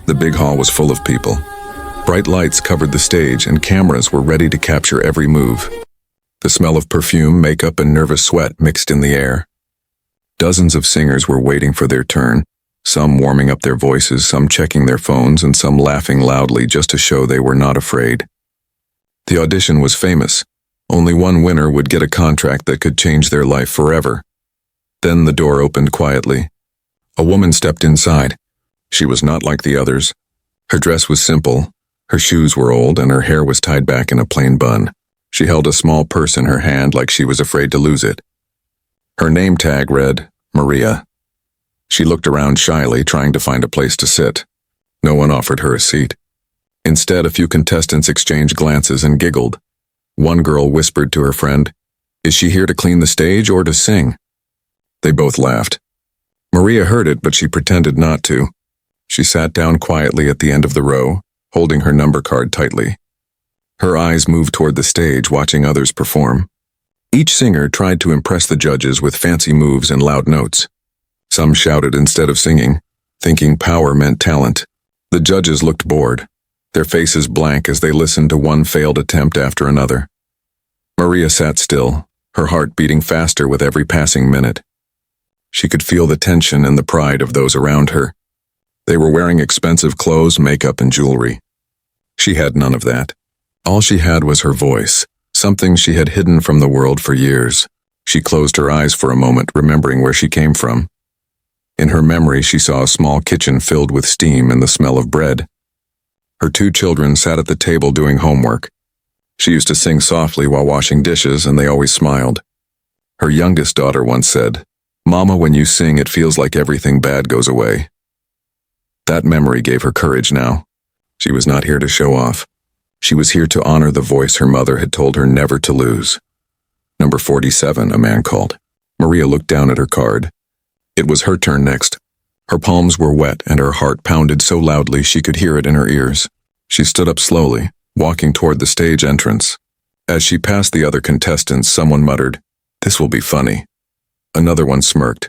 The big hall was full of people. Bright lights covered the stage and cameras were ready to capture every move. The smell of perfume, makeup, and nervous sweat mixed in the air. Dozens of singers were waiting for their turn, some warming up their voices, some checking their phones, and some laughing loudly just to show they were not afraid. The audition was famous. Only one winner would get a contract that could change their life forever. Then the door opened quietly. A woman stepped inside. She was not like the others. Her dress was simple, her shoes were old, and her hair was tied back in a plain bun. She held a small purse in her hand like she was afraid to lose it. Her name tag read, Maria. She looked around shyly, trying to find a place to sit. No one offered her a seat. Instead, a few contestants exchanged glances and giggled. One girl whispered to her friend, "Is she here to clean the stage or to sing?" They both laughed. Maria heard it, but she pretended not to. She sat down quietly at the end of the row, holding her number card tightly. Her eyes moved toward the stage, watching others perform. Each singer tried to impress the judges with fancy moves and loud notes. Some shouted instead of singing, thinking power meant talent. The judges looked bored, their faces blank as they listened to one failed attempt after another. Maria sat still, her heart beating faster with every passing minute. She could feel the tension and the pride of those around her. They were wearing expensive clothes, makeup, and jewelry. She had none of that. All she had was her voice, something she had hidden from the world for years. She closed her eyes for a moment, remembering where she came from. In her memory, she saw a small kitchen filled with steam and the smell of bread. Her 2 children sat at the table doing homework. She used to sing softly while washing dishes, and they always smiled. Her youngest daughter once said, "Mama, when you sing, it feels like everything bad goes away." That memory gave her courage now. She was not here to show off. She was here to honor the voice her mother had told her never to lose. "Number 47, a man called. Maria looked down at her card. It was her turn next. Her palms were wet and her heart pounded so loudly she could hear it in her ears. She stood up slowly, walking toward the stage entrance. As she passed the other contestants, someone muttered, "This will be funny." Another one smirked.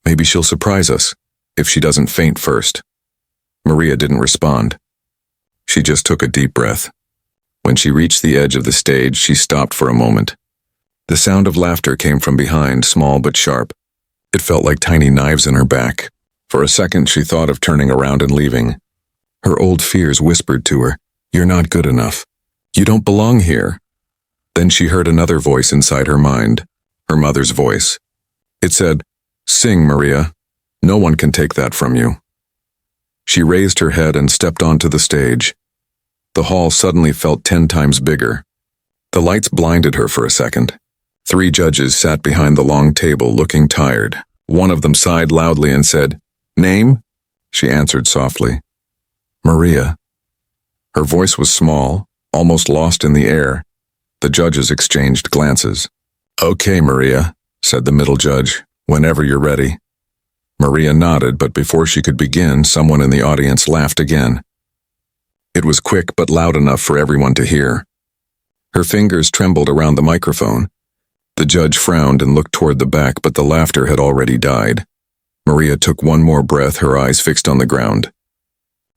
"Maybe she'll surprise us, if she doesn't faint first." Maria didn't respond. She just took a deep breath. When she reached the edge of the stage, she stopped for a moment. The sound of laughter came from behind, small but sharp. It felt like tiny knives in her back. For a second, she thought of turning around and leaving. Her old fears whispered to her, "You're not good enough. You don't belong here." Then she heard another voice inside her mind, her mother's voice. It said, "Sing, Maria. No one can take that from you." She raised her head and stepped onto the stage. The hall suddenly felt 10 times bigger. The lights blinded her for a second. 3 judges sat behind the long table looking tired. One of them sighed loudly and said, "Name?" She answered softly, "Maria." Her voice was small, almost lost in the air. The judges exchanged glances. "Okay, Maria," said the middle judge, "whenever you're ready." Maria nodded, but before she could begin, someone in the audience laughed again. It was quick but loud enough for everyone to hear. Her fingers trembled around the microphone. The judge frowned and looked toward the back, but the laughter had already died. Maria took one more breath, her eyes fixed on the ground.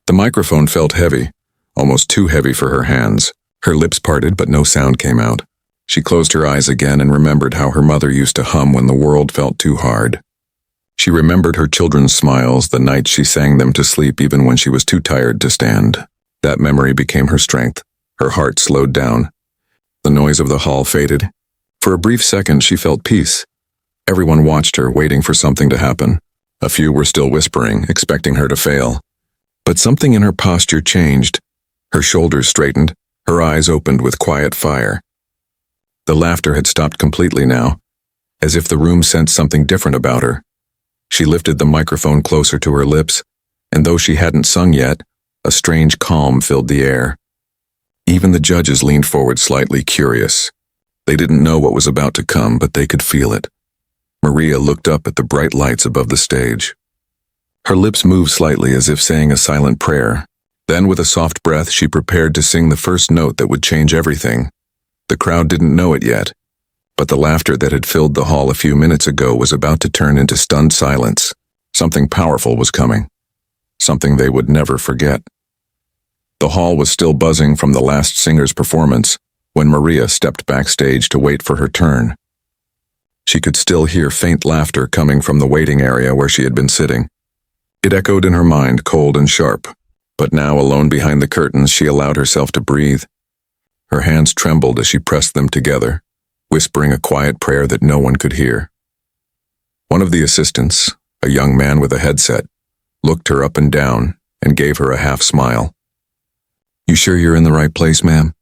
The microphone felt heavy, almost too heavy for her hands. Her lips parted, but no sound came out. She closed her eyes again and remembered how her mother used to hum when the world felt too hard. She remembered her children's smiles, the nights she sang them to sleep even when she was too tired to stand. That memory became her strength. Her heart slowed down. The noise of the hall faded. For a brief second, she felt peace. Everyone watched her, waiting for something to happen. A few were still whispering, expecting her to fail. But something in her posture changed. Her shoulders straightened, her eyes opened with quiet fire. The laughter had stopped completely now, as if the room sensed something different about her. She lifted the microphone closer to her lips, and though she hadn't sung yet, a strange calm filled the air. Even the judges leaned forward slightly, curious. They didn't know what was about to come, but they could feel it. Maria looked up at the bright lights above the stage. Her lips moved slightly as if saying a silent prayer. Then, with a soft breath, she prepared to sing the first note that would change everything. The crowd didn't know it yet, but the laughter that had filled the hall a few minutes ago was about to turn into stunned silence. Something powerful was coming. something they would never forget. The hall was still buzzing from the last singer's performance when Maria stepped backstage to wait for her turn. She could still hear faint laughter coming from the waiting area where she had been sitting. It echoed in her mind, cold and sharp, but now alone behind the curtains, she allowed herself to breathe. Her hands trembled as she pressed them together, whispering a quiet prayer that no one could hear. One of the assistants, a young man with a headset, looked her up and down and gave her a half smile. "You sure you're in the right place, ma'am?"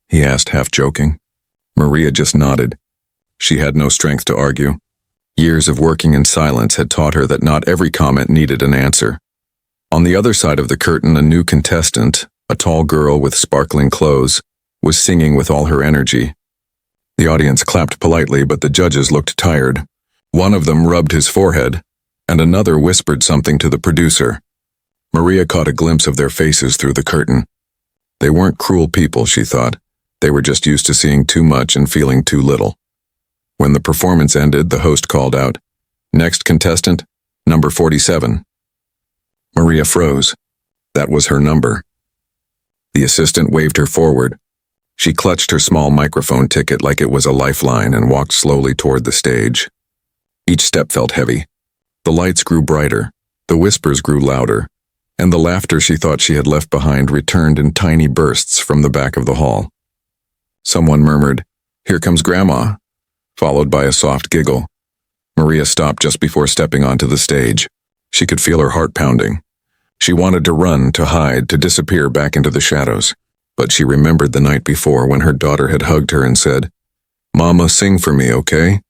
he asked, half joking. Maria just nodded. She had no strength to argue. Years of working in silence had taught her that not every comment needed an answer. On the other side of the curtain, a new contestant, a tall girl with sparkling clothes, was singing with all her energy. The audience clapped politely, but the judges looked tired. One of them rubbed his forehead, and another whispered something to the producer. Maria caught a glimpse of their faces through the curtain. They weren't cruel people, she thought. They were just used to seeing too much and feeling too little. When the performance ended, the host called out, "Next contestant, number 47. Maria froze. That was her number. The assistant waved her forward. She clutched her small microphone ticket like it was a lifeline and walked slowly toward the stage. Each step felt heavy. The lights grew brighter, the whispers grew louder, and the laughter she thought she had left behind returned in tiny bursts from the back of the hall. Someone murmured, "Here comes Grandma," followed by a soft giggle. Maria stopped just before stepping onto the stage. She could feel her heart pounding. She wanted to run, to hide, to disappear back into the shadows. But she remembered the night before when her daughter had hugged her and said, "Mama, sing for me, okay?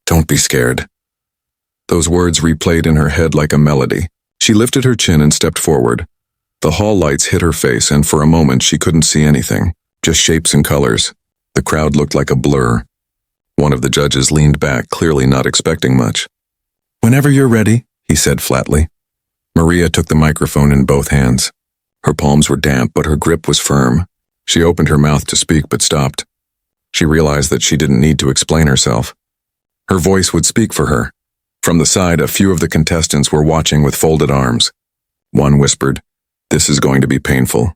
Don't be scared." Those words replayed in her head like a melody. She lifted her chin and stepped forward. The hall lights hit her face, and for a moment she couldn't see anything, just shapes and colors. The crowd looked like a blur. One of the judges leaned back, clearly not expecting much. "Whenever you're ready," he said flatly. Maria took the microphone in both hands. Her palms were damp, but her grip was firm. She opened her mouth to speak, but stopped. She realized that she didn't need to explain herself. Her voice would speak for her. From the side, a few of the contestants were watching with folded arms. One whispered, "This is going to be painful."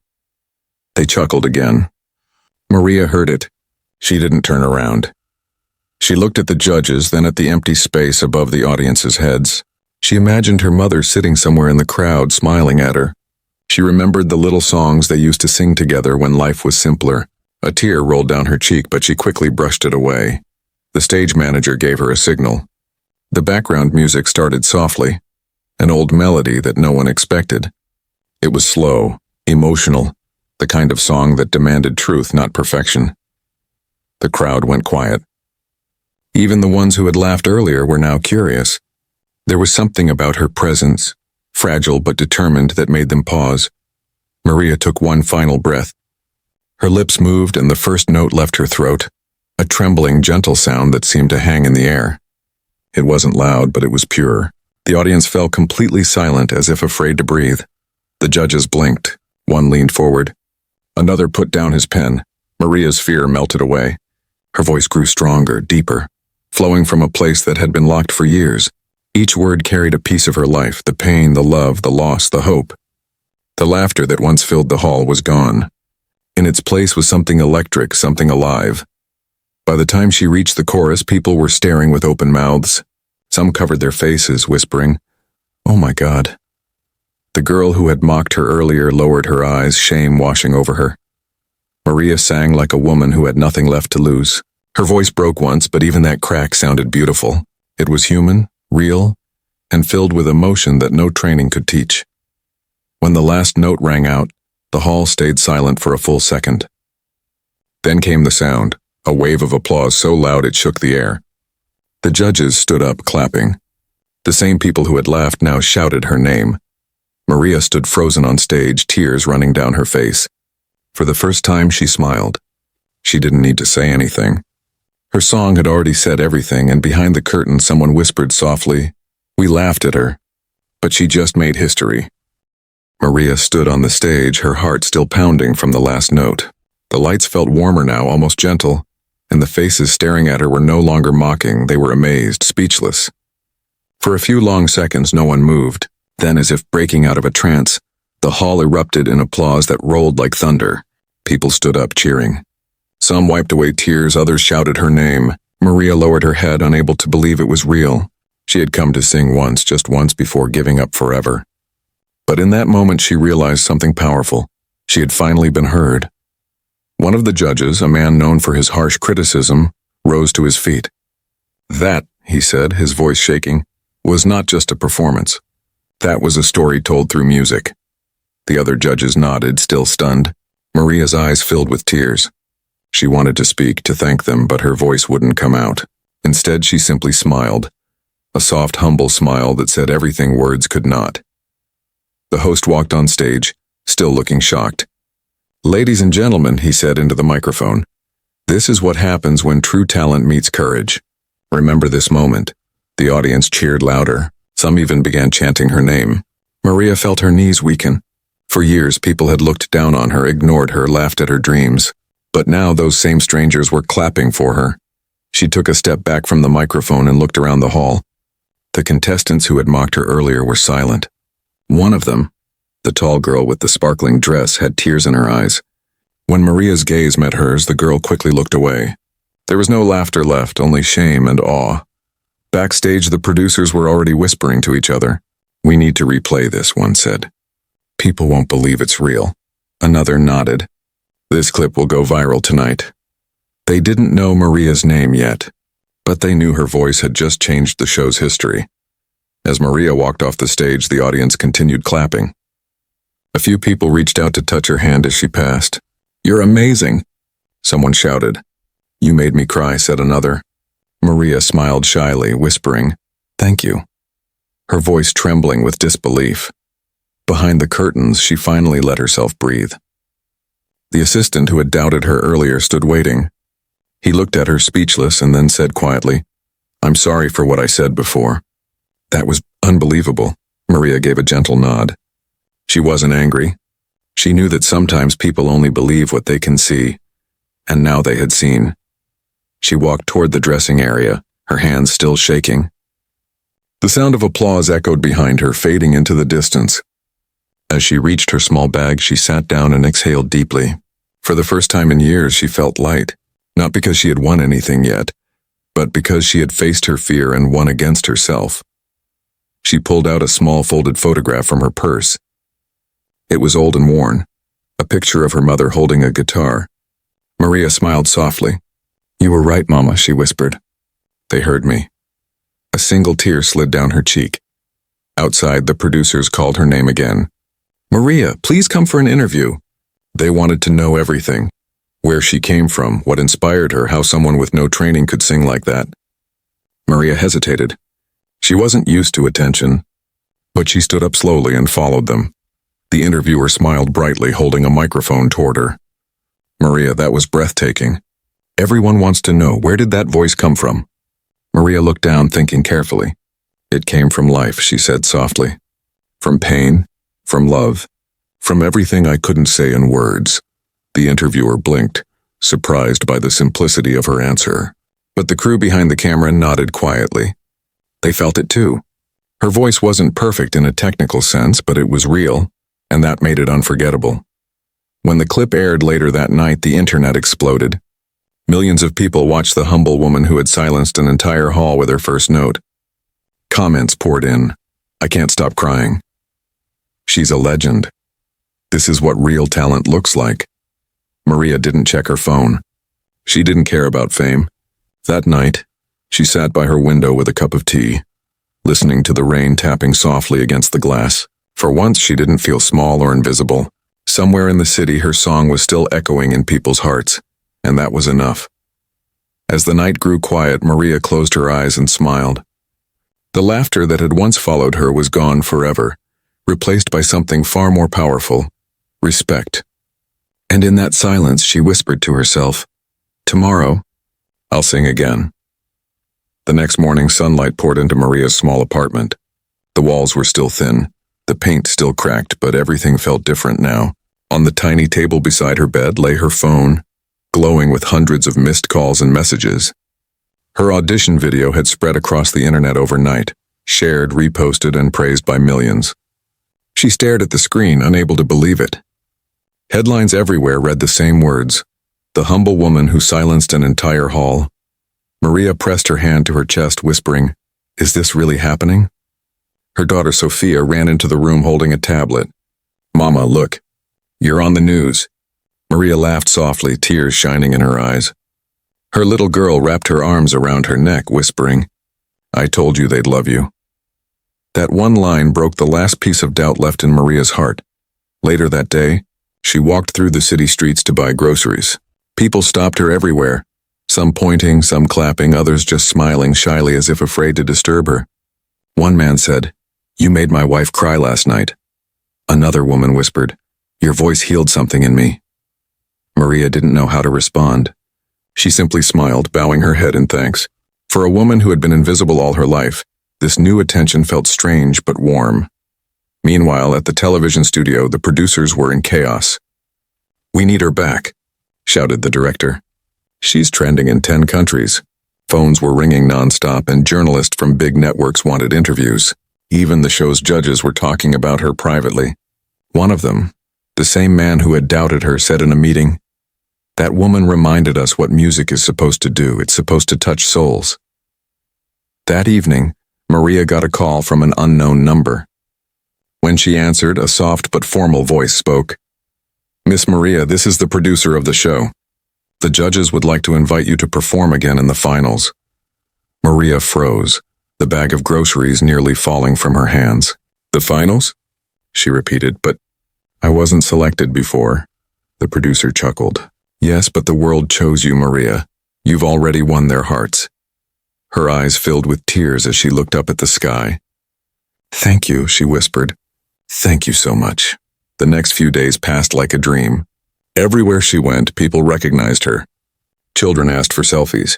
They chuckled again. Maria heard it. She didn't turn around. She looked at the judges, then at the empty space above the audience's heads. She imagined her mother sitting somewhere in the crowd, smiling at her. She remembered the little songs they used to sing together when life was simpler. A tear rolled down her cheek, but she quickly brushed it away. The stage manager gave her a signal. The background music started softly, an old melody that no one expected. It was slow, emotional, the kind of song that demanded truth, not perfection. The crowd went quiet. Even the ones who had laughed earlier were now curious. There was something about her presence, fragile but determined, that made them pause. Maria took one final breath. Her lips moved and the first note left her throat, a trembling, gentle sound that seemed to hang in the air. It wasn't loud, but it was pure. The audience fell completely silent, as if afraid to breathe. The judges blinked. One leaned forward. Another put down his pen. Maria's fear melted away. Her voice grew stronger, deeper, flowing from a place that had been locked for years. Each word carried a piece of her life, the pain, the love, the loss, the hope. The laughter that once filled the hall was gone. In its place was something electric, something alive. By the time she reached the chorus, people were staring with open mouths. Some covered their faces, whispering, "Oh my God." The girl who had mocked her earlier lowered her eyes, shame washing over her. Maria sang like a woman who had nothing left to lose. Her voice broke once, but even that crack sounded beautiful. It was human, real, and filled with emotion that no training could teach. When the last note rang out, the hall stayed silent for a full second. Then came the sound, a wave of applause so loud it shook the air. The judges stood up, clapping. The same people who had laughed now shouted her name. Maria stood frozen on stage, tears running down her face. For the first time, she smiled. She didn't need to say anything. Her song had already said everything, and behind the curtain someone whispered softly, "We laughed at her, but she just made history." Maria stood on the stage, her heart still pounding from the last note. The lights felt warmer now, almost gentle, and the faces staring at her were no longer mocking, they were amazed, speechless. For a few long seconds no one moved. Then, as if breaking out of a trance, the hall erupted in applause that rolled like thunder. People stood up cheering. Some wiped away tears, others shouted her name. Maria lowered her head, unable to believe it was real. She had come to sing once, just once before giving up forever. But in that moment she realized something powerful. She had finally been heard. One of the judges, a man known for his harsh criticism, rose to his feet. That, he said, his voice shaking, was not just a performance. That was a story told through music. The other judges nodded, still stunned. Maria's eyes filled with tears. She wanted to speak, to thank them, but her voice wouldn't come out. Instead, she simply smiled. A soft, humble smile that said everything words could not. The host walked on stage, still looking shocked. "Ladies and gentlemen," he said into the microphone, "this is what happens when true talent meets courage. Remember this moment." The audience cheered louder. Some even began chanting her name. Maria felt her knees weaken. For years, people had looked down on her, ignored her, laughed at her dreams. But now those same strangers were clapping for her. She took a step back from the microphone and looked around the hall. The contestants who had mocked her earlier were silent. One of them, the tall girl with the sparkling dress, had tears in her eyes. When Maria's gaze met hers, the girl quickly looked away. There was no laughter left, only shame and awe. Backstage, the producers were already whispering to each other. "We need to replay this," one said. "People won't believe it's real." Another nodded. "This clip will go viral tonight." They didn't know Maria's name yet, but they knew her voice had just changed the show's history. As Maria walked off the stage, the audience continued clapping. A few people reached out to touch her hand as she passed. "You're amazing," someone shouted. "You made me cry," said another. Maria smiled shyly, whispering, "Thank you," her voice trembling with disbelief. Behind the curtains, she finally let herself breathe. The assistant who had doubted her earlier stood waiting. He looked at her speechless and then said quietly, "I'm sorry for what I said before." "That was unbelievable." Maria gave a gentle nod. She wasn't angry. She knew that sometimes people only believe what they can see, and now they had seen. She walked toward the dressing area, her hands still shaking. The sound of applause echoed behind her, fading into the distance. As she reached her small bag, she sat down and exhaled deeply. For the first time in years, she felt light, not because she had won anything yet, but because she had faced her fear and won against herself. She pulled out a small folded photograph from her purse. It was old and worn, a picture of her mother holding a guitar. Maria smiled softly. "You were right, Mama," she whispered. They heard me. A single tear slid down her cheek. Outside, the producers called her name again. "Maria, please come for an interview." They wanted to know everything. Where she came from, what inspired her, how someone with no training could sing like that. Maria hesitated. She wasn't used to attention, but she stood up slowly and followed them. The interviewer smiled brightly, holding a microphone toward her. "Maria, that was breathtaking. Everyone wants to know, where did that voice come from?" Maria looked down, thinking carefully. "It came from life," she said softly. "From pain, from love, from everything I couldn't say in words." The interviewer blinked, surprised by the simplicity of her answer. But the crew behind the camera nodded quietly. They felt it too. Her voice wasn't perfect in a technical sense, but it was real, and that made it unforgettable. When the clip aired later that night, the internet exploded. Millions of people watched the humble woman who had silenced an entire hall with her first note. Comments poured in. "I can't stop crying. She's a legend. This is what real talent looks like." Maria didn't check her phone. She didn't care about fame. That night, she sat by her window with a cup of tea, listening to the rain tapping softly against the glass. For once, she didn't feel small or invisible. Somewhere in the city, her song was still echoing in people's hearts, and that was enough. As the night grew quiet, Maria closed her eyes and smiled. The laughter that had once followed her was gone forever, replaced by something far more powerful: respect. And in that silence, she whispered to herself, "Tomorrow, I'll sing again." The next morning, sunlight poured into Maria's small apartment. The walls were still thin, the paint still cracked, but everything felt different now. On the tiny table beside her bed lay her phone, glowing with hundreds of missed calls and messages. Her audition video had spread across the internet overnight, shared, reposted, and praised by millions. She stared at the screen, unable to believe it. Headlines everywhere read the same words: "The humble woman who silenced an entire hall." Maria pressed her hand to her chest, whispering, "Is this really happening?" Her daughter Sophia ran into the room holding a tablet. "Mama, look. You're on the news." Maria laughed softly, tears shining in her eyes. Her little girl wrapped her arms around her neck, whispering, "I told you they'd love you." That one line broke the last piece of doubt left in Maria's heart. Later that day, she walked through the city streets to buy groceries. People stopped her everywhere, some pointing, some clapping, others just smiling shyly as if afraid to disturb her. One man said, "You made my wife cry last night." Another woman whispered, "Your voice healed something in me." Maria didn't know how to respond. She simply smiled, bowing her head in thanks. For a woman who had been invisible all her life, this new attention felt strange but warm. Meanwhile, at the television studio, the producers were in chaos. "We need her back," shouted the director. "She's trending in 10 countries. Phones were ringing nonstop, and journalists from big networks wanted interviews. Even the show's judges were talking about her privately. One of them, the same man who had doubted her, said in a meeting, "That woman reminded us what music is supposed to do. It's supposed to touch souls." That evening, Maria got a call from an unknown number. When she answered, a soft but formal voice spoke. "Miss Maria, this is the producer of the show. The judges would like to invite you to perform again in the finals." Maria froze, the bag of groceries nearly falling from her hands. "The finals?" she repeated, "but I wasn't selected before." The producer chuckled. "Yes, but the world chose you, Maria. You've already won their hearts." Her eyes filled with tears as she looked up at the sky. "Thank you," she whispered. "Thank you so much." The next few days passed like a dream. Everywhere she went, people recognized her. Children asked for selfies.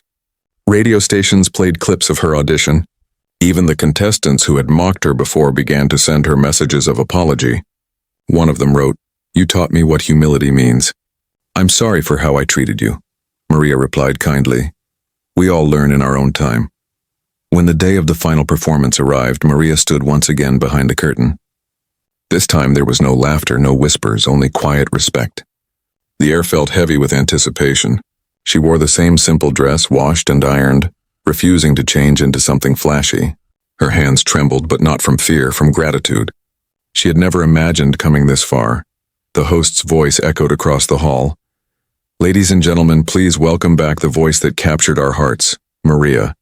Radio stations played clips of her audition. Even the contestants who had mocked her before began to send her messages of apology. One of them wrote, "You taught me what humility means." "I'm sorry for how I treated you," Maria replied kindly. "We all learn in our own time." When the day of the final performance arrived, Maria stood once again behind the curtain. This time there was no laughter, no whispers, only quiet respect. The air felt heavy with anticipation. She wore the same simple dress, washed and ironed, refusing to change into something flashy. Her hands trembled, but not from fear, from gratitude. She had never imagined coming this far. The host's voice echoed across the hall. "Ladies and gentlemen, please welcome back the voice that captured our hearts, Maria."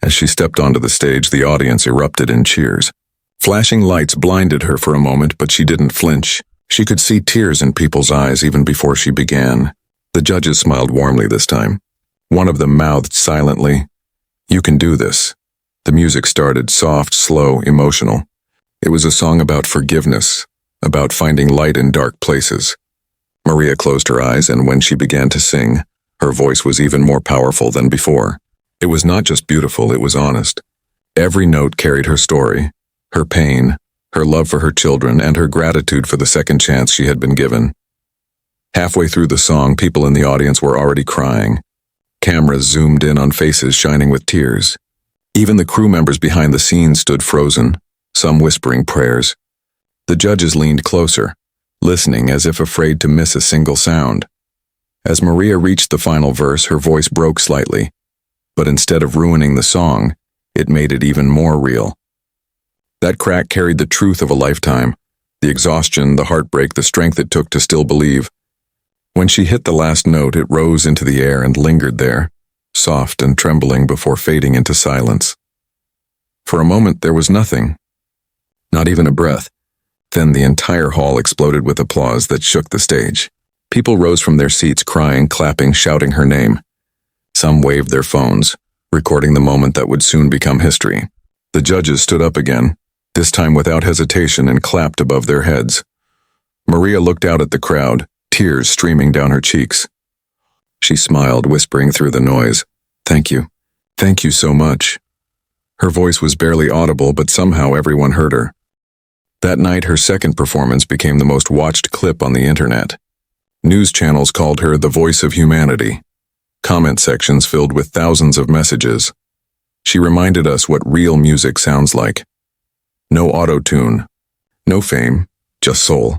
As she stepped onto the stage, the audience erupted in cheers. Flashing lights blinded her for a moment, but she didn't flinch. She could see tears in people's eyes even before she began. The judges smiled warmly this time. One of them mouthed silently, "You can do this." The music started, soft, slow, emotional. It was a song about forgiveness, about finding light in dark places. Maria closed her eyes, and when she began to sing, her voice was even more powerful than before. It was not just beautiful, it was honest. Every note carried her story, her pain, her love for her children, and her gratitude for the second chance she had been given. Halfway through the song, people in the audience were already crying. Cameras zoomed in on faces shining with tears. Even the crew members behind the scenes stood frozen, some whispering prayers. The judges leaned closer, listening as if afraid to miss a single sound. As Maria reached the final verse, her voice broke slightly, but instead of ruining the song, it made it even more real. That crack carried the truth of a lifetime, the exhaustion, the heartbreak, the strength it took to still believe. When she hit the last note, it rose into the air and lingered there, soft and trembling before fading into silence. For a moment, there was nothing, not even a breath. Then the entire hall exploded with applause that shook the stage. People rose from their seats, crying, clapping, shouting her name. Some waved their phones, recording the moment that would soon become history. The judges stood up again, this time without hesitation, and clapped above their heads. Maria looked out at the crowd, tears streaming down her cheeks. She smiled, whispering through the noise, "Thank you. Thank you so much." Her voice was barely audible, but somehow everyone heard her. That night, her second performance became the most watched clip on the internet. News channels called her the voice of humanity. Comment sections filled with thousands of messages. She reminded us what real music sounds like. No auto-tune, No fame, just soul.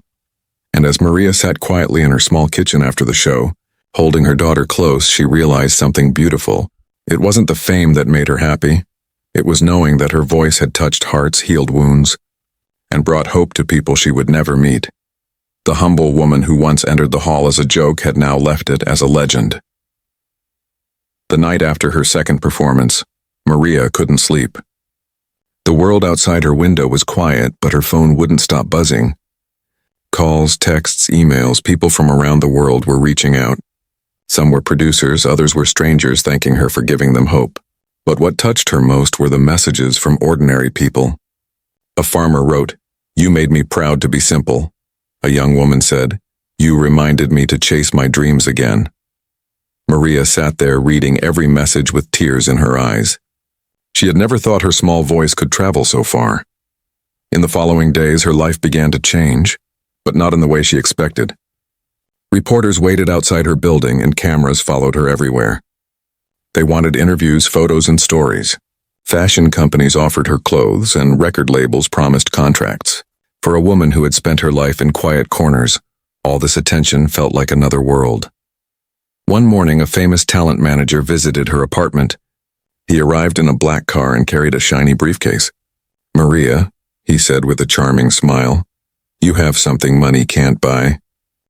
And as Maria sat quietly in her small kitchen after the show, holding her daughter close, she realized something beautiful. It wasn't the fame that made her happy. It was knowing that her voice had touched hearts, healed wounds, and brought hope to people she would never meet. The humble woman who once entered the hall as a joke had now left it as a legend. The night after her second performance, Maria couldn't sleep. The world outside her window was quiet, but her phone wouldn't stop buzzing. Calls, texts, emails, people from around the world were reaching out. Some were producers, others were strangers thanking her for giving them hope. But what touched her most were the messages from ordinary people. A farmer wrote, "You made me proud to be simple." A young woman said, "You reminded me to chase my dreams again." Maria sat there reading every message with tears in her eyes. She had never thought her small voice could travel so far. In the following days, her life began to change, but not in the way she expected. Reporters waited outside her building and cameras followed her everywhere. They wanted interviews, photos, and stories. Fashion companies offered her clothes and record labels promised contracts. For a woman who had spent her life in quiet corners, all this attention felt like another world. One morning, a famous talent manager visited her apartment. He arrived in a black car and carried a shiny briefcase. "Maria," he said with a charming smile, "you have something money can't buy.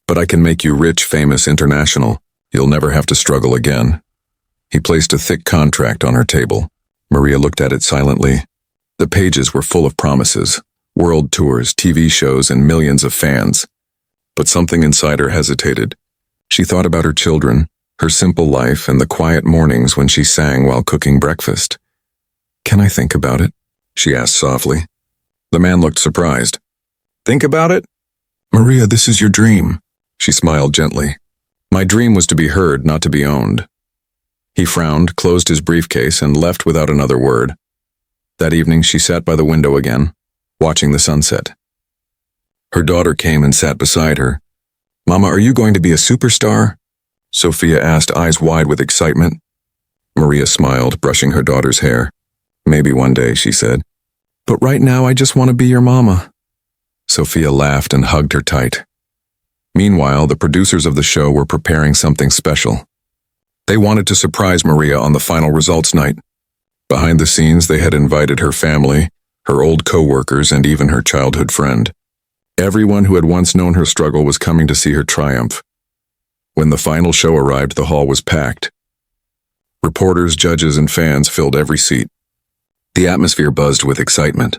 But I can make you rich, famous, international. You'll never have to struggle again." He placed a thick contract on her table. Maria looked at it silently. The pages were full of promises, world tours, TV shows, and millions of fans. But something inside her hesitated. She thought about her children, her simple life, and the quiet mornings when she sang while cooking breakfast. "Can I think about it?" she asked softly. The man looked surprised. "Think about it?" "Maria, this is your dream." She smiled gently. "My dream was to be heard, not to be owned." He frowned, closed his briefcase, and left without another word. That evening, she sat by the window again, watching the sunset. Her daughter came and sat beside her. "Mama, are you going to be a superstar?" Sophia asked, eyes wide with excitement. Maria smiled, brushing her daughter's hair. "Maybe one day," she said. "But right now, I just want to be your mama." Sophia laughed and hugged her tight. Meanwhile, the producers of the show were preparing something special. They wanted to surprise Maria on the final results night. Behind the scenes, they had invited her family, her old co-workers, and even her childhood friend. Everyone who had once known her struggle was coming to see her triumph. When the final show arrived, the hall was packed. Reporters, judges, and fans filled every seat. The atmosphere buzzed with excitement.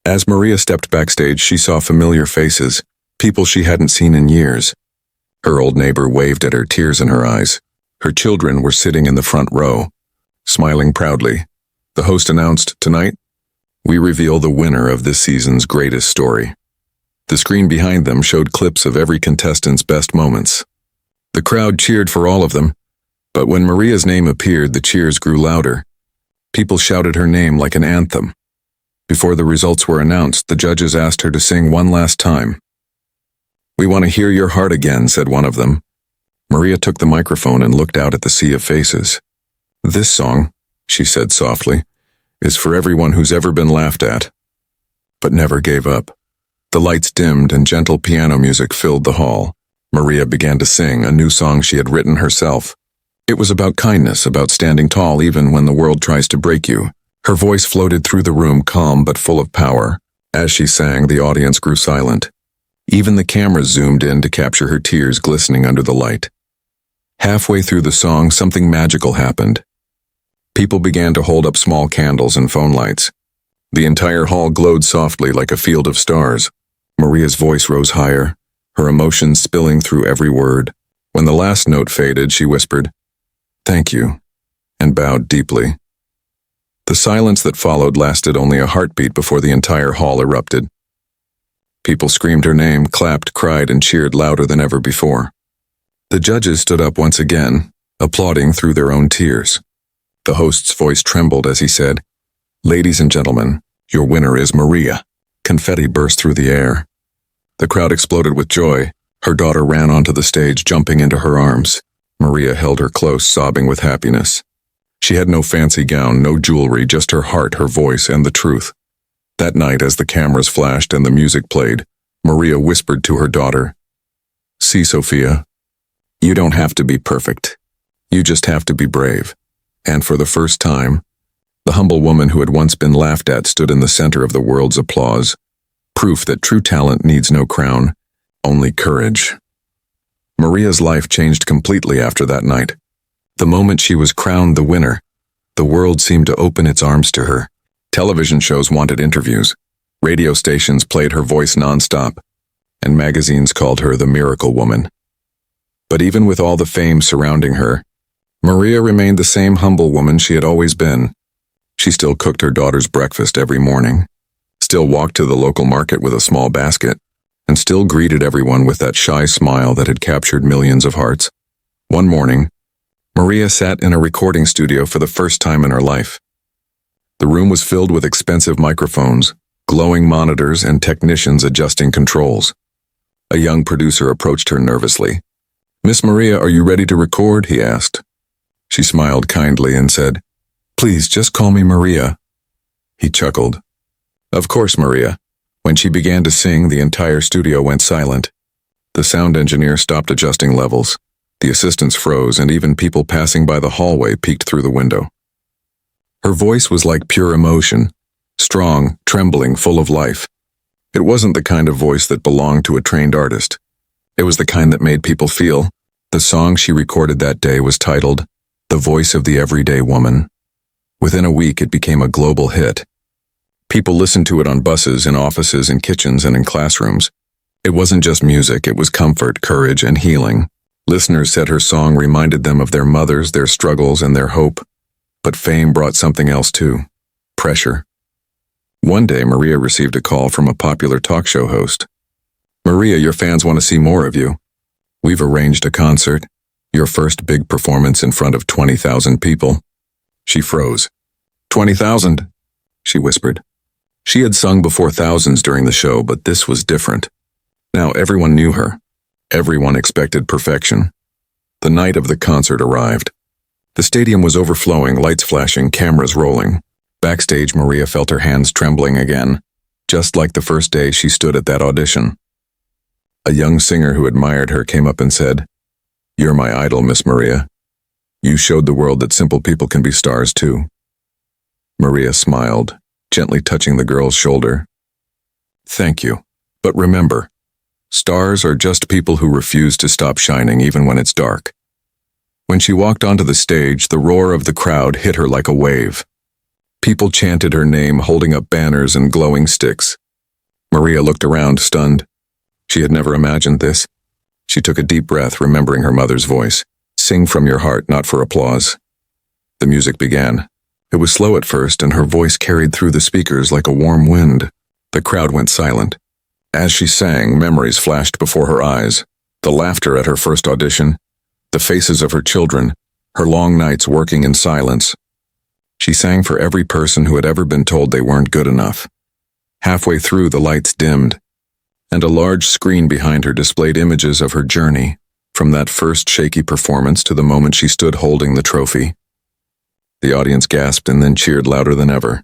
As Maria stepped backstage, she saw familiar faces, people she hadn't seen in years. Her old neighbor waved at her, tears in her eyes. Her children were sitting in the front row, smiling proudly. The host announced, "Tonight, we reveal the winner of this season's greatest story." The screen behind them showed clips of every contestant's best moments. The crowd cheered for all of them, but when Maria's name appeared, the cheers grew louder. People shouted her name like an anthem. Before the results were announced, the judges asked her to sing one last time. "We want to hear your heart again," said one of them. Maria took the microphone and looked out at the sea of faces. "This song," she said softly, "is for everyone who's ever been laughed at, but never gave up." The lights dimmed and gentle piano music filled the hall. Maria began to sing a new song she had written herself. It was about kindness, about standing tall even when the world tries to break you. Her voice floated through the room, calm but full of power. As she sang, the audience grew silent. Even the cameras zoomed in to capture her tears glistening under the light. Halfway through the song, something magical happened. People began to hold up small candles and phone lights. The entire hall glowed softly like a field of stars. Maria's voice rose higher, her emotions spilling through every word. When the last note faded, she whispered, "Thank you," and bowed deeply. The silence that followed lasted only a heartbeat before the entire hall erupted. People screamed her name, clapped, cried, and cheered louder than ever before. The judges stood up once again, applauding through their own tears. The host's voice trembled as he said, "Ladies and gentlemen, your winner is Maria." Confetti burst through the air. The crowd exploded with joy. Her daughter ran onto the stage, jumping into her arms. Maria held her close, sobbing with happiness. She had no fancy gown, no jewelry, just her heart, her voice, and the truth. That night, as the cameras flashed and the music played, Maria whispered to her daughter, "See, Sophia, you don't have to be perfect. You just have to be brave." And for the first time, the humble woman who had once been laughed at stood in the center of the world's applause, proof that true talent needs no crown, only courage. Maria's life changed completely after that night. The moment she was crowned the winner, the world seemed to open its arms to her. Television shows wanted interviews, radio stations played her voice nonstop, and magazines called her the Miracle Woman. But even with all the fame surrounding her, Maria remained the same humble woman she had always been. She still cooked her daughter's breakfast every morning, still walked to the local market with a small basket, and still greeted everyone with that shy smile that had captured millions of hearts. One morning, Maria sat in a recording studio for the first time in her life. The room was filled with expensive microphones, glowing monitors, and technicians adjusting controls. A young producer approached her nervously. "Miss Maria, are you ready to record?" he asked. She smiled kindly and said, "Please, just call me Maria." He chuckled. "Of course, Maria." When she began to sing, the entire studio went silent. The sound engineer stopped adjusting levels. The assistants froze, and even people passing by the hallway peeked through the window. Her voice was like pure emotion, strong, trembling, full of life. It wasn't the kind of voice that belonged to a trained artist. It was the kind that made people feel. The song she recorded that day was titled, "The Voice of the Everyday Woman." Within a week, it became a global hit. People listened to it on buses, in offices, in kitchens, and in classrooms. It wasn't just music, it was comfort, courage, and healing. Listeners said her song reminded them of their mothers, their struggles, and their hope. But fame brought something else too: pressure. One day, Maria received a call from a popular talk show host. "Maria, your fans want to see more of you. We've arranged a concert, your first big performance in front of 20,000 people." She froze. 20,000, she whispered. She had sung before thousands during the show, but this was different. Now everyone knew her. Everyone expected perfection. The night of the concert arrived. The stadium was overflowing, lights flashing, cameras rolling. Backstage, Maria felt her hands trembling again, just like the first day she stood at that audition. A young singer who admired her came up and said, "You're my idol, Miss Maria. You showed the world that simple people can be stars too." Maria smiled, gently touching the girl's shoulder. "Thank you. But remember, stars are just people who refuse to stop shining even when it's dark." When she walked onto the stage, the roar of the crowd hit her like a wave. People chanted her name, holding up banners and glowing sticks. Maria looked around, stunned. She had never imagined this. She took a deep breath, remembering her mother's voice. "Sing from your heart, not for applause." The music began. It was slow at first, and her voice carried through the speakers like a warm wind. The crowd went silent. As she sang, memories flashed before her eyes. The laughter at her first audition, the faces of her children, her long nights working in silence. She sang for every person who had ever been told they weren't good enough. Halfway through, the lights dimmed, and a large screen behind her displayed images of her journey, from that first shaky performance to the moment she stood holding the trophy. The audience gasped and then cheered louder than ever.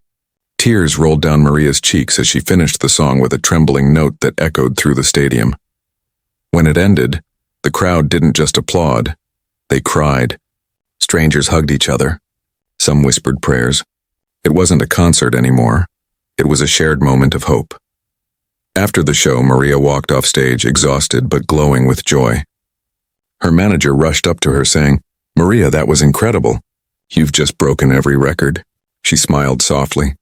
Tears rolled down Maria's cheeks as she finished the song with a trembling note that echoed through the stadium. When it ended, the crowd didn't just applaud, they cried. Strangers hugged each other. Some whispered prayers. It wasn't a concert anymore. It was a shared moment of hope. After the show, Maria walked off stage, exhausted but glowing with joy. Her manager rushed up to her saying, "Maria, that was incredible. You've just broken every record." She smiled softly.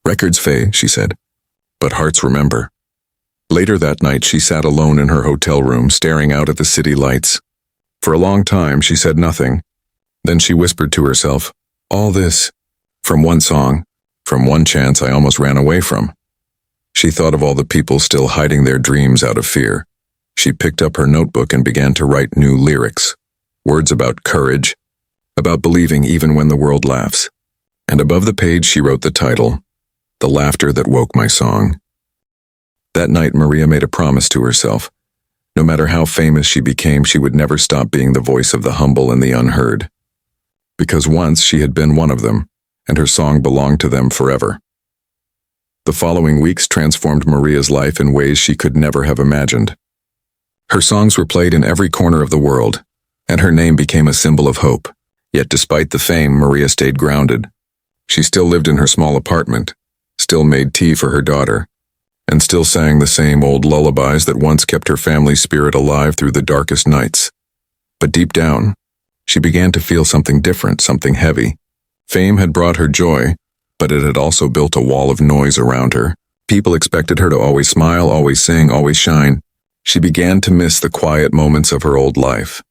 "Records fade," she said, "but hearts remember." Later that night, she sat alone in her hotel room, staring out at the city lights. For a long time, she said nothing. Then she whispered to herself, "All this, from one song, from one chance I almost ran away from." She thought of all the people still hiding their dreams out of fear. She picked up her notebook and began to write new lyrics, words about courage, about believing even when the world laughs. And above the page she wrote the title, "The Laughter That Woke My Song." That night, Maria made a promise to herself. No matter how famous she became, she would never stop being the voice of the humble and the unheard. Because once she had been one of them, and her song belonged to them forever. The following weeks transformed Maria's life in ways she could never have imagined. Her songs were played in every corner of the world, and her name became a symbol of hope. Yet despite the fame, Maria stayed grounded. She still lived in her small apartment, still made tea for her daughter, and still sang the same old lullabies that once kept her family's spirit alive through the darkest nights. But deep down, she began to feel something different, something heavy. Fame had brought her joy, but it had also built a wall of noise around her. People expected her to always smile, always sing, always shine. She began to miss the quiet moments of her old life.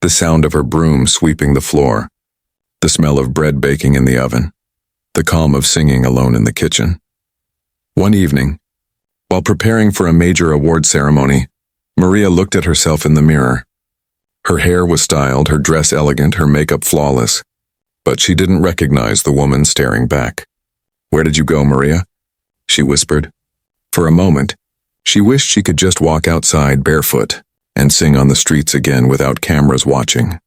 The sound of her broom sweeping the floor, the smell of bread baking in the oven, the calm of singing alone in the kitchen. One evening, while preparing for a major award ceremony, Maria looked at herself in the mirror. Her hair was styled, her dress elegant, her makeup flawless, but she didn't recognize the woman staring back. "Where did you go, Maria?" she whispered. For a moment, she wished she could just walk outside barefoot and sing on the streets again without cameras watching.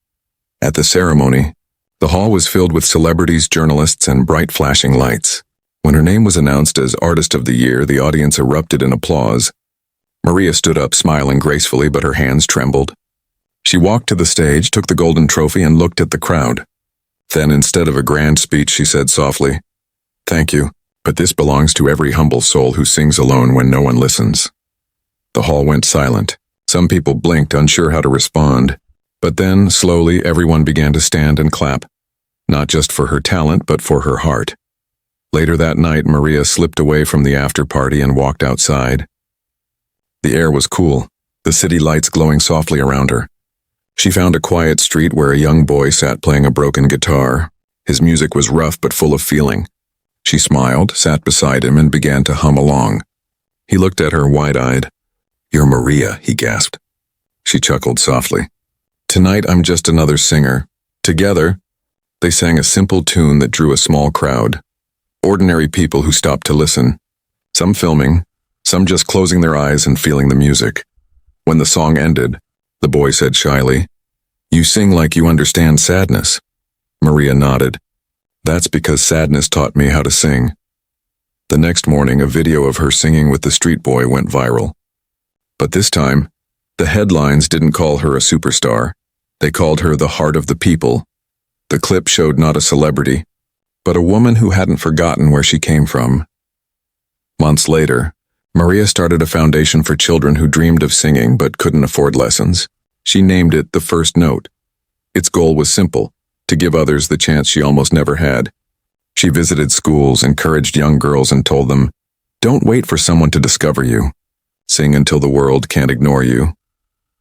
At the ceremony, the hall was filled with celebrities, journalists, and bright flashing lights. When her name was announced as Artist of the Year, the audience erupted in applause. Maria stood up, smiling gracefully, but her hands trembled. She walked to the stage, took the golden trophy, and looked at the crowd. Then, instead of a grand speech, she said softly, "Thank you, but this belongs to every humble soul who sings alone when no one listens." The hall went silent. Some people blinked, unsure how to respond. But then, slowly, everyone began to stand and clap, not just for her talent, but for her heart. Later that night, Maria slipped away from the after-party and walked outside. The air was cool, the city lights glowing softly around her. She found a quiet street where a young boy sat playing a broken guitar. His music was rough but full of feeling. She smiled, sat beside him, and began to hum along. He looked at her wide-eyed. "You're Maria," he gasped. She chuckled softly. "Tonight I'm just another singer." Together, they sang a simple tune that drew a small crowd. Ordinary people who stopped to listen. Some filming, some just closing their eyes and feeling the music. When the song ended, the boy said shyly, "You sing like you understand sadness." Maria nodded. "That's because sadness taught me how to sing." The next morning, a video of her singing with the street boy went viral. But this time, the headlines didn't call her a superstar. They called her the heart of the people. The clip showed not a celebrity, but a woman who hadn't forgotten where she came from. Months later, Maria started a foundation for children who dreamed of singing but couldn't afford lessons. She named it The First Note. Its goal was simple, to give others the chance she almost never had. She visited schools, encouraged young girls, and told them, "Don't wait for someone to discover you. Sing until the world can't ignore you."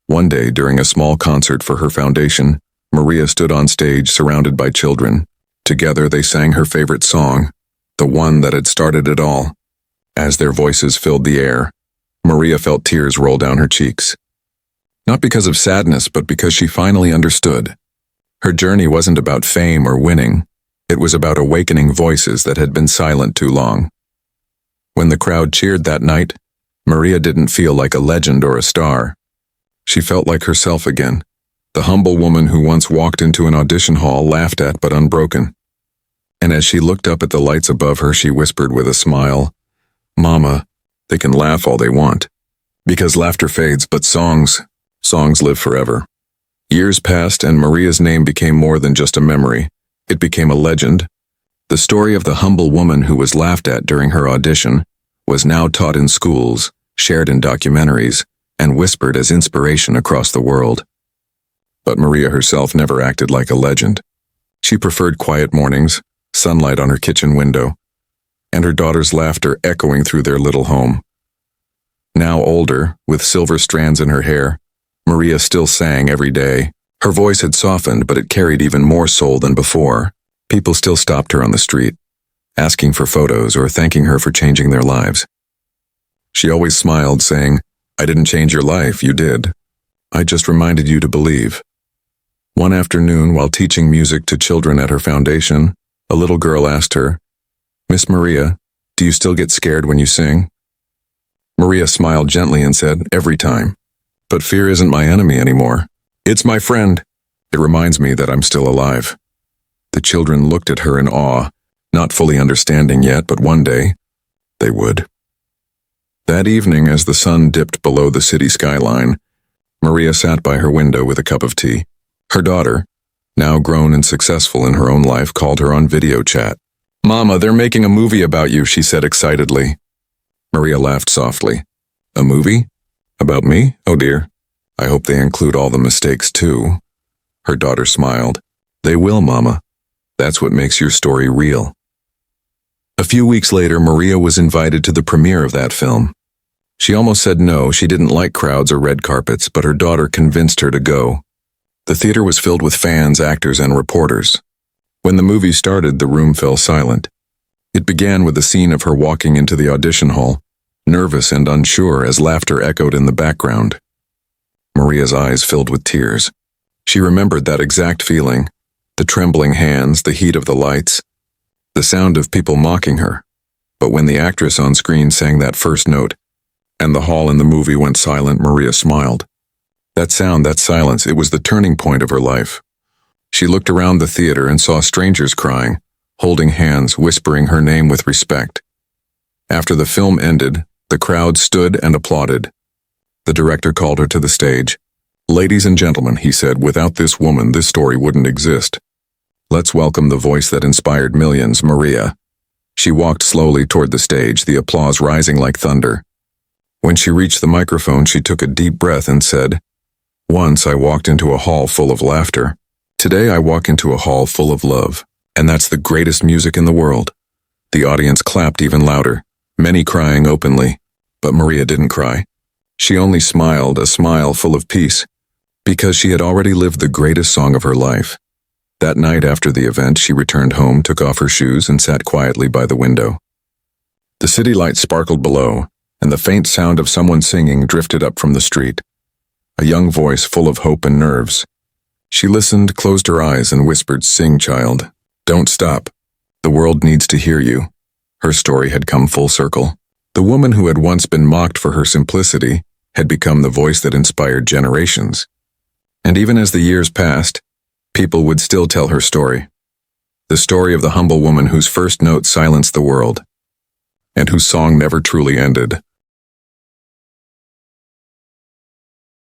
One day, during a small concert for her foundation, Maria stood on stage surrounded by children. Together they sang her favorite song, the one that had started it all. As their voices filled the air, Maria felt tears roll down her cheeks. Not because of sadness, but because she finally understood. Her journey wasn't about fame or winning. It was about awakening voices that had been silent too long. When the crowd cheered that night, Maria didn't feel like a legend or a star. She felt like herself again, the humble woman who once walked into an audition hall laughed at but unbroken. And as she looked up at the lights above her, she whispered with a smile, "Mama, they can laugh all they want. Because laughter fades, but songs live forever." Years passed and Maria's name became more than just a memory. It became a legend. The story of the humble woman who was laughed at during her audition was now taught in schools, shared in documentaries, and whispered as inspiration across the world. But Maria herself never acted like a legend. She preferred quiet mornings, sunlight on her kitchen window, and her daughter's laughter echoing through their little home. Now older, with silver strands in her hair, Maria still sang every day. Her voice had softened, but it carried even more soul than before. People still stopped her on the street, asking for photos or thanking her for changing their lives. She always smiled, saying, "I didn't change your life, you did. I just reminded you to believe." One afternoon, while teaching music to children at her foundation, a little girl asked her, "Miss Maria, do you still get scared when you sing?" Maria smiled gently and said, "Every time. But fear isn't my enemy anymore. It's my friend. It reminds me that I'm still alive." The children looked at her in awe, not fully understanding yet, but one day, They would. That evening, as the sun dipped below the city skyline, Maria sat by her window with a cup of tea. Her daughter, now grown and successful in her own life, called her on video chat. "Mama, they're making a movie about you," she said excitedly. Maria laughed softly. "A movie? About me? Oh dear. I hope they include all the mistakes too." Her daughter smiled. "They will, Mama. That's what makes your story real." A few weeks later, Maria was invited to the premiere of that film. She almost said no, she didn't like crowds or red carpets, but her daughter convinced her to go. The theater was filled with fans, actors, and reporters. When the movie started, the room fell silent. It began with the scene of her walking into the audition hall, nervous and unsure as laughter echoed in the background. Maria's eyes filled with tears. She remembered that exact feeling, the trembling hands, the heat of the lights, the sound of people mocking her. But when the actress on screen sang that first note, and the hall in the movie went silent, Maria smiled. That sound, that silence, it was the turning point of her life. She looked around the theater and saw strangers crying, holding hands, whispering her name with respect. After the film ended, the crowd stood and applauded. The director called her to the stage. "Ladies and gentlemen," he said, "without this woman, this story wouldn't exist. Let's welcome the voice that inspired millions, Maria." She walked slowly toward the stage, the applause rising like thunder. When she reached the microphone, she took a deep breath and said, "Once I walked into a hall full of laughter. Today I walk into a hall full of love, and that's the greatest music in the world." The audience clapped even louder, many crying openly, but Maria didn't cry. She only smiled, a smile full of peace, because she had already lived the greatest song of her life. That night after the event, she returned home, took off her shoes, and sat quietly by the window. The city lights sparkled below, and the faint sound of someone singing drifted up from the street. A young voice full of hope and nerves. She listened, closed her eyes, and whispered, "Sing, child. Don't stop. The world needs to hear you." Her story had come full circle. The woman who had once been mocked for her simplicity had become the voice that inspired generations. And even as the years passed, people would still tell her story. The story of the humble woman whose first note silenced the world, and whose song never truly ended.